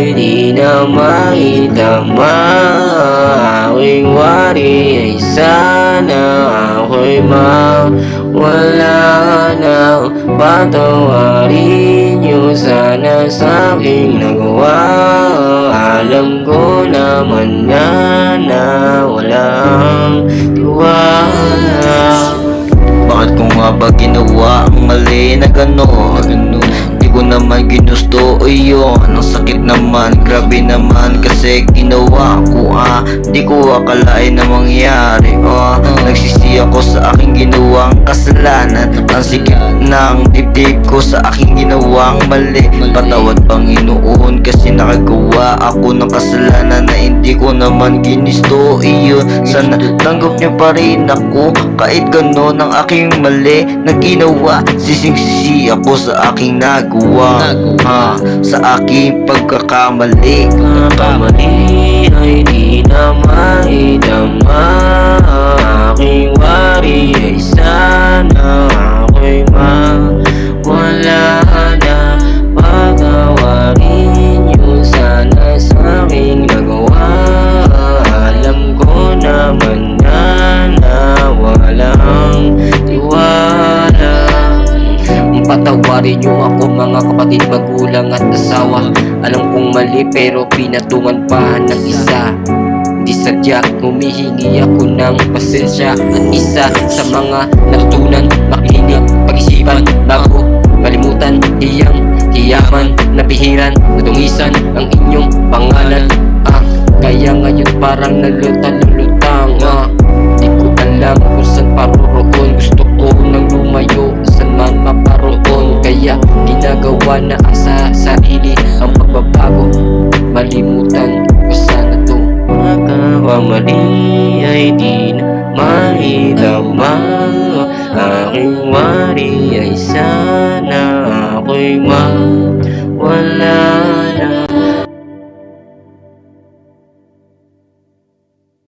ay di na maitama. Aking wari ay sana ako'y mawala na. Patawarin niyo sana sa aking nagawa. Alam ko naman na walang tiwala. Bakit ko nga ba ginawa ang mali na gano'n? Di ko naman ginusto o yun. Ang sakit naman, grabe naman kasi ginawa ko di ko akalain na mangyari Nagsisi ako sa aking ginawang kasalanan. Ang sikip ng dibdib ko sa aking ginawang mali. Patawad Panginoon kasi nakagawa ako ng kasalanan na hindi ko naman ginisto iyon. Sana tanggap niyo pa rin ako kahit gano'n ang aking mali na ginawa. Sising-sisi ako sa aking nagawa sa aking pagkakamali. Kamali ay di na maitama. Aking wari ay sana ako'y mawala na. Patawarin niyo sana sa aking nagawa. Alam ko naman na walang tiwala. Patawarin niyo ako mga kapatid, magulang at asawa. Alam kong mali pero pinatungan pa ng isa. Di sadya, humihingi ako ng pasensya. At isa sa mga natutunan, makinig, pag-isipan bago kalimutan. Hiyaman, napihiran, natungisan ang inyong pangalan. Kaya ngayon parang nalutang di ko alam kung saan paroroon. Gusto ko nang lumayo, saan man maparoon. Kaya ginagawa na ang sa sarili ang pagbabago. Malimutan ko sana to. Pagkakamali ay di na maitama. Aking wari ay sana